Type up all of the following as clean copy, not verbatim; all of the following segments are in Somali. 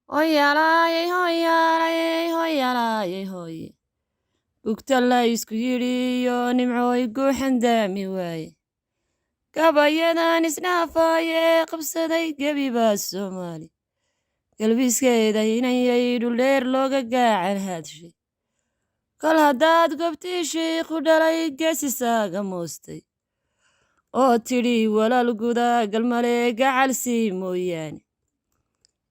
Hoyaalaaye, hoyaalaaye, hoyaalaaye, hoye. Bugta la isku yidhiyo nimcooy guuxan daami waaye. Gabayadan isdhaafaaye qabsaday gebi baa Soomaali. Galbiskeeda inayay dhuldheer looga gaacan haadshay. Kol haddaad gobtii shiikhu dhalay geesisaaga moostay. Oo tidhi walaal guda galmale gacalsii mooyaane.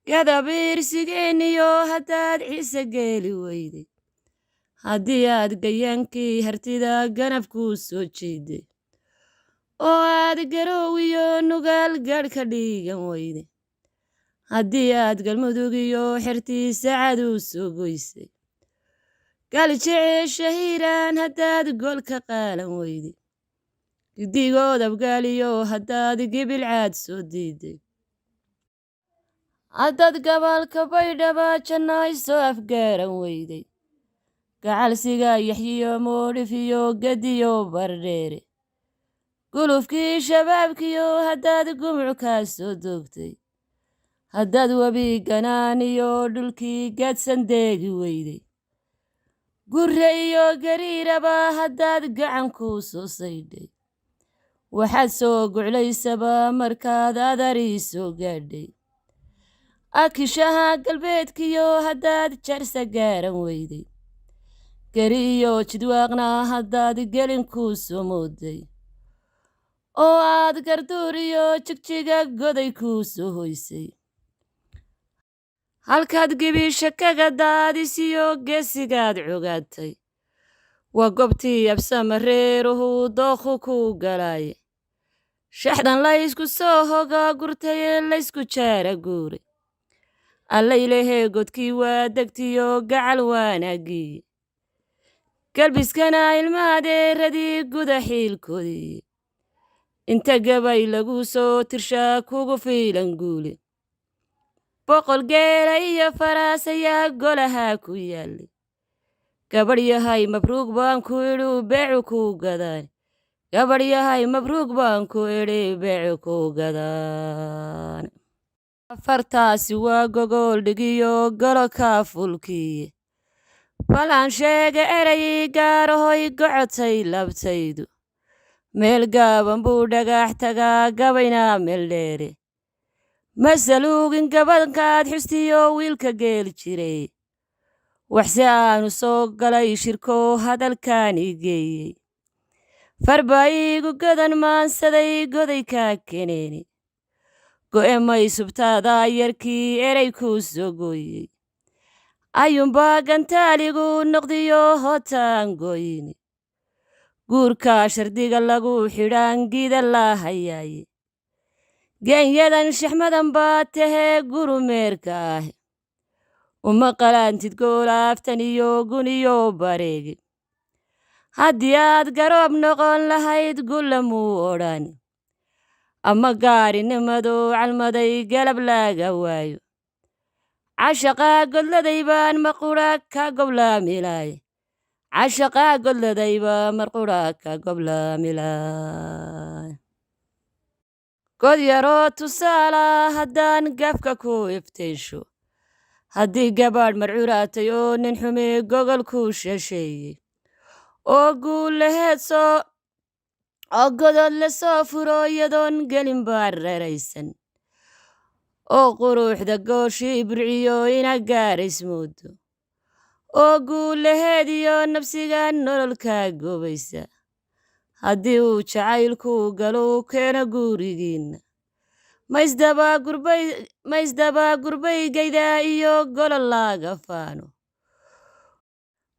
Gadabiirsigeeniyo haddaad ciise geeli weyday. Haddii aad gayaankii hartida ganafkuu soo jeeday. Oo aad garoowiyo nugaal gaadh ka dhiigan weyday. Haddii aad galmudugiyo xertii sacaduu soo goysay. Galjecee shahiiraan haddaad gol ka qaalan weyday. Giddigood abgaaliyo haddaad gibilcaad soo diiday. Haddaad gabalka baydhaba jannaay soo afgaaran weyday. Gacalsiga yaxyiyo moodhifiyo gediyo bardheere. Gulufkii shabaabkiyo haddaad gumuckaa soo doogtay. Haddaad webi ganaaniyo dhulkii gaadsan deegi weyday. Gurre iyo gariiraba haddaad gacankuu soo saydhay. Waxaad soo guclaysaba markaad adarii soo gaadhay. Akishaha galbeedkiyo haddaad jarsa gaaran weyday. Gari iyo jidwaaqna haddaad gelinkuu soo mooday. Oo aad garduuriyo jigjiga goday kuu soo hoysay. Halkaad gibisha kaga daadisiyo geesigaad cogaatay. Waa gobtii absama reeruhu dookhu kuu galaaye. Shaxdan laysku soo hoga gurtaye laysku jaara guure. Allaylehee godkii waa degtiyo gacal waanaagiye. Galbiskana ilmaadeeradii guda xiilkoodii. Inta gabay lagu soo tirshaa kugu fiilan guule. Boqol geela iyo faraas ayaa golahaa ku yaallay. Gabadh yahay mabruuq baan ku idhi beecu kuu gadaan. Gabadh yahay mabruuq baan ku idhi beecu kuu gadaan. Afartaasi waa gogol dhigiyo golo kaafulkiye. Balan sheega erayii gaarahoy gocotay labtaydu. Meel gaaban buu dhagax tagaa gabayna meel dheere. Masaluugin gabadhkaad xustiyo wiilka geeli jiray. Waxse aanu soo galay shirko hadalkaan ii geeyey. Farbaayigu gadan maansaday goday kaa keneeni. Go'e may subtaada yarkii eray kuu soo gooyey. Ayuunbaa gantaaligu noqdiyo hotaan gooyini. Guurka shardiga lagu xidhaan gida la hayaaye. Geenyadan shaxmadan baa tahee guru meerka ah. Uma qalaantid goolaaftan iyo guniyo bareegi. Haddii aad garoob noqon lahayd gulamuu odhan. Ama gaarinimadu calmaday galab laaga waayo. Cashaqaa godladay baan marqura ka goblaamilaay. Cashaqaa godladay baan marqura ka goblaamilaay. God yaroo tusaala haddaan gafka ku iftiisho. Haddii gabadh marcuraatay oo nin xume gogol kuu shasheeyey. Oo guul laheed soo oo godod la soo furo iyadoon gelin baar reeraysan. Oo quruxda gooshii burciyo ina gaarismoodo. Oo guul laheed iyo nafsiga nololkaa goobaysa. Haddii uu jacaylku galo keena guurigiinna. Ma isdaba gurbaygayda iyo golol laaga faano.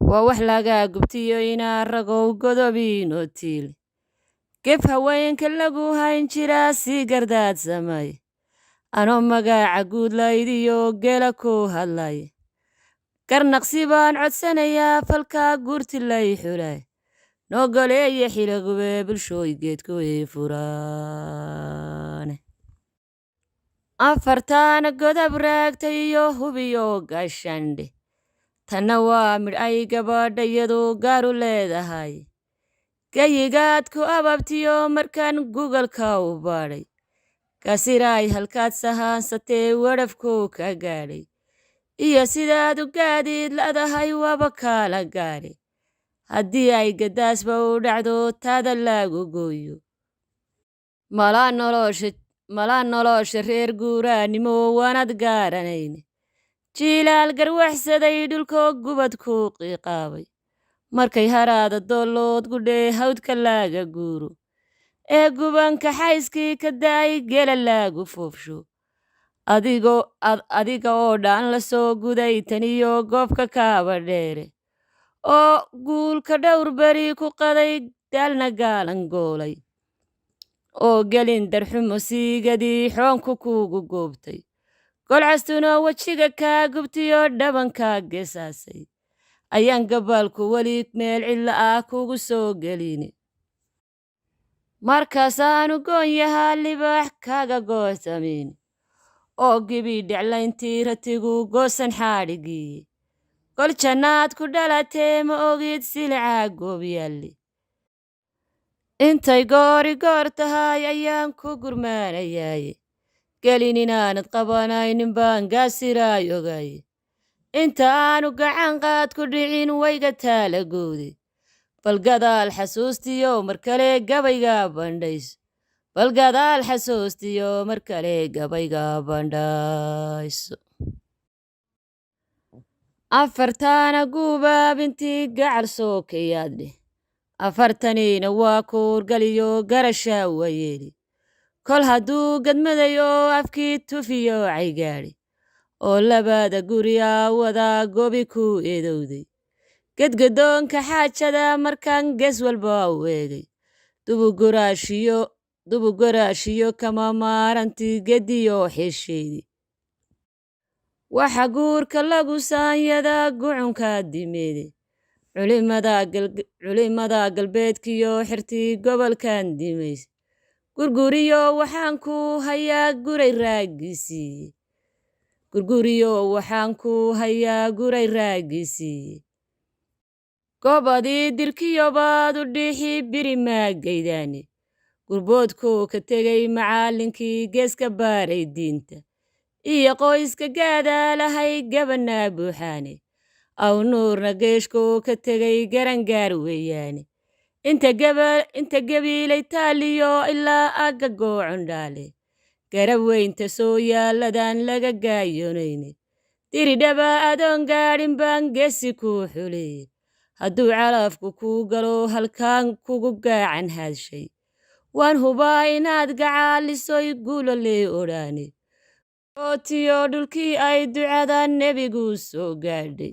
Waa wax laga gubtiyo inaa ragow godobiinoo tiili. Gef haweenka lagu hayn jiraa sii gardaad samay. Anoo magaaca guud laydiyo geela ku hadlay. Garnaqsi baan codsanayaa falkaa guurti lay xulay. Noo goleeye xilagube bulshooy geedku ii furaane. Afartaana godab raagtay iyo hubiyo gashandhe. Tanna waa midh ay gabadha iyadu gaaru leedahay. Gayigaad ku ababtiyo markaan Google-ka u baadhay. Kasiraay halkaad sahaansatee wadhafku ka gaadhay. iyo sidaad u gaadiid ladahay waaba kaala gaadhi haddii ay gadaasba u dhacdo taada lagu gooyo malaa nolosha reer guuraanimo waanad garanayne jiilaal garwaxsaday dhulkoo gubad ku qiiqaabay markay haraada doollood gudhee hawdka laaga guuro ee gubanka xayskii ka daay gela laagu foofsho adiga oo dhaan la soo guday taniyo goobka kaaba dheere oo guulka dhowr beri ku qaday daalna gaalan goolay oo gelin darxumo siigadii xoonku kuugu goobtay golcastuna wejiga kaa gubtiyo dhabankaa geesaasay ayaan gabaalku weli meel cidla ah kugu soo gelini markaasaanu goonyahaa libaax kaaga goosamin oo gibi dheclayntii ratigu goosan xaadhigiiye gol jannaad ku dhalatee ma ogid silicaa goobyaalli intay goori goor tahay ayaan ku gurmaanayaaye gelin inaanad qabanaynin baan gaasiraay ogaaye inta aanu gacan qaad ku dhicin wayga taalagoode bal gadaal xasuustiyo mar kale gabayga bandhayso bal gadaal xasuustiyo mar kale gabayga bandhayso afartaana guubaabintii gacal sookayaadhe afartaniina waa kuurgaliyo garashaa wayeeli kol hadduu gadmadayo afkii tufiyo caygaadhi oo labada guri aawadaa gobi ku eedowday gedgadoonka xaajada markaan gees walba u eegay dubugaraashiyo kama maarantii gediyo xeesheedii waxa guurka lagu saanyadaa gucunka dimeede culimada galbeedkiyo xirtii gobolkan dimays gurguriyo waxaan ku hayaa guray raagisiiye gobadii dirkiyo baad u dhiixi biri maagaydaane gurboodkuu ka tegay macallinkii geeska baaray diinta iyo qoyska gaadaalahay gabanaa buuxaane aw nuurna geeshkuu ka tegay garangaar weeyaane inta gabiilay taaliyo ilaa agga goocondhaale garab weynta soo yaalladan laga gaayonayne diridhaba adoon gaadhin baan geesi kuu xuleeye hadduu calafku kuu galo halkaan kugu gaacan haadshay waan hubaa inaad gacaalisoy guulolee odhaane ootiyo dhulkii ay ducada nebigu soo gaadhay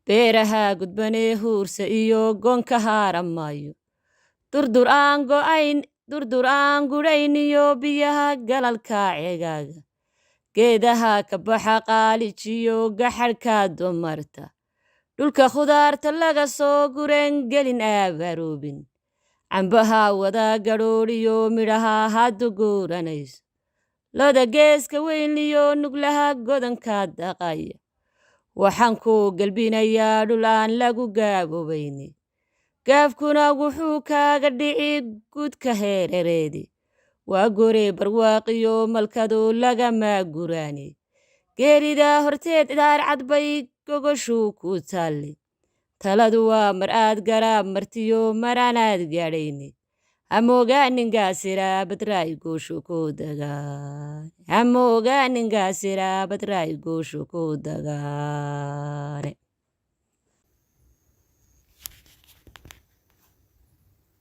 beeraha gudbanee huursa iyo goonka haara maayo durdur aan gudhayniyo biyaha galalka ceegaaga geedaha ka baxa qaalijiyo gaxadhkaa dumarta dhulka khudaarta laga soo gureen gelin aabaroobin cambaha wadaa gadhoodhiyo midhaha haddu guuranayso loda geeska weynliyo nuglaha godanka daqaya waxaan ku gelbinayaa dhul aan lagu gaabobayni gaafkuna wuxuu kaaga dhici gudka heerereedi waa gore barwaaqiyo malkadu lagama guraani geerida horteed daarcad bay gogoshuu ku taalli taladu waa mar aad garaab martiyo maranaad gaadhayni hamogaaningaasira badraay gooshu ku dagaane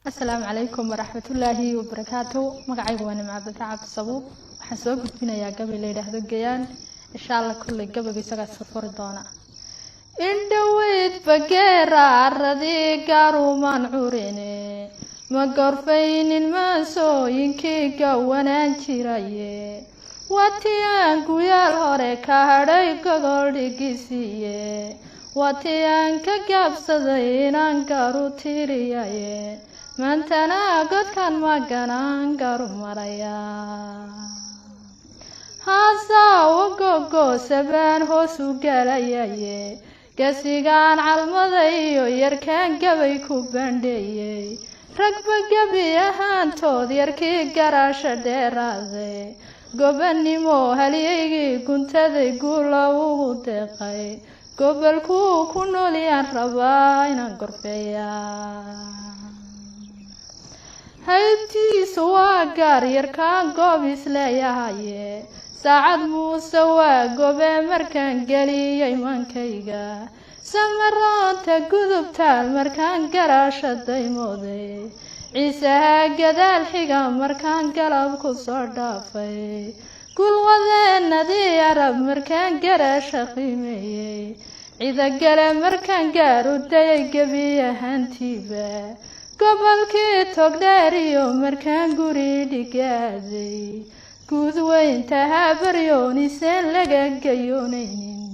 السلام عليكم ورحمة الله وبركاته. مقعي وانا مع بتعب الصبوب وحسوق بنا يا قبل ليلة هذا الجيان إن شاء الله كل قبل يسقط صفر دونا. إن دويت بقرة الرذي قارو منعوريني ما قرفين الماسو ينكي قوانا انشرايه واتيان قويال هوريكا هاريك غوري قسيه واتيان كقابسدين انقارو تيريايه مانتنا قد كان مقنان قارو مرايا هاسا وقوقو سبان هوسو قالايايه قاسيقان عالمضايو يركان قبيكو بانديه ragba gabi ahaantood yarkii garaasha dheeraade gobannimo halyeygii guntaday guula ugu deeqay gobolkuu ku noolyaan rabaa inaan gorfeeyaa haybtiisu waa gaar yarkaan goob isleeyahaye saacad muuse waa gobe markaan geliyay maankayga samaraanta gudubtaal markaan garaasha daymooday ciisaha gadaal xiga markaan galab ku soo dhaafay gulwadeenadii arab markaan garaasha qiimeeyey cidagale markaan gaar u dayay gebi ahaantiiba gobolkii togdheer iyo markaan guri dhigaaday guud weynta habaryooniiseen laga gayoonaynin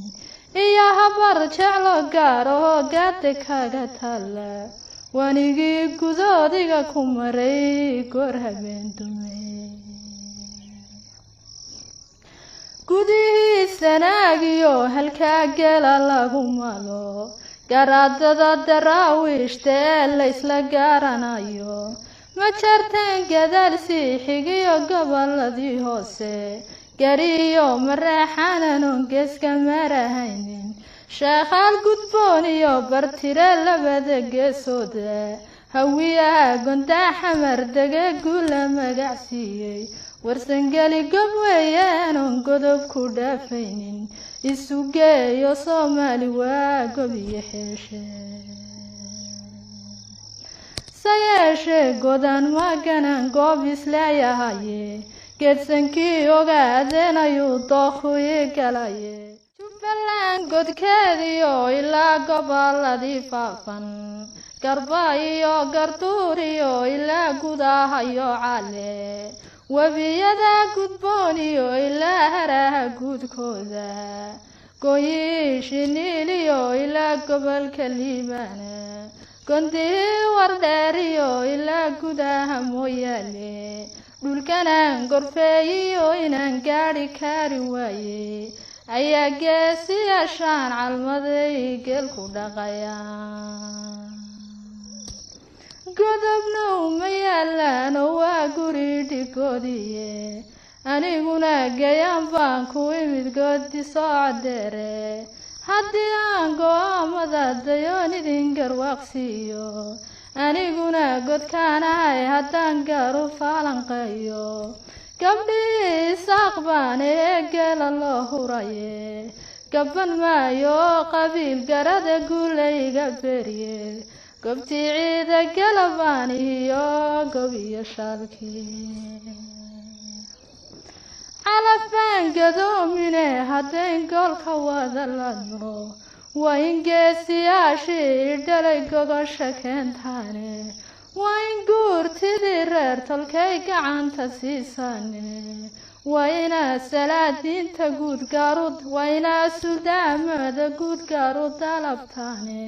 iyo habar jeclo gaar oo gaada kaga taalla wanigii gudoodiga ku maray goor habeen dumay gudihii sanaagiyo halkaa gela lagu malo garaadada daraawiishta ee laysla gaaranayo ma jarteen gadaal sii xigiyo goboladii hoose gariyo mareexananon geeska marahaynin sheekhaal gudboon iyo bartire labada geesooda hawiyaha gondaa xamar dege guula magacsiiyey warsangeli gob weeyaanon godob ku dhaafaynin isu geeyo soomaali waa gob iyo xeeshe sayeeshee godan maganan goob isleeyahaye geedsankii ogaadeen ayuu dookhii galaye jubbaland godkeediyo ilaa goboladii faafan garba iyo garduur iyo ilaa gudahayo cale webiyada gudboon iyo ilaa haraha guudkooda gooyii shiniil iyo ilaa gobolka liibaana gondihii wardheer iyo ilaa gudaha mooyaale dhulkanaan gorfeeyiyo inaan gaadhi kari waaye ayaa geesiyaashaan calmaday geel ku dhaqayaan godobnow ma yaalaan oo waa guri dhigoodiye aniguna gayaan baan ku imid goodi soo cadeere haddii aan go-aamada dayoon idin garwaaqsiiyo aniguna godkaanahay haddaan gaaru faalanqeeyo gabdhii isaaq baan ee geela loo huraye gaban maayo qabiil garada guulayga berye gobtii ciida galabaan iyo gob iyo shaalkii calafaan gadoomine haddayn goolka wada ladno waa in geesiyaashii dhalay gogosha keentaane waa in guurtidii reer tolkay gacanta siisaane waa inaa salaadiinta guud gaarud waa inaa suldaamada guud gaarud dalabtaane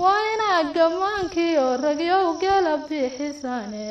waa inaa gammaankiyo ragyow gala bixisaane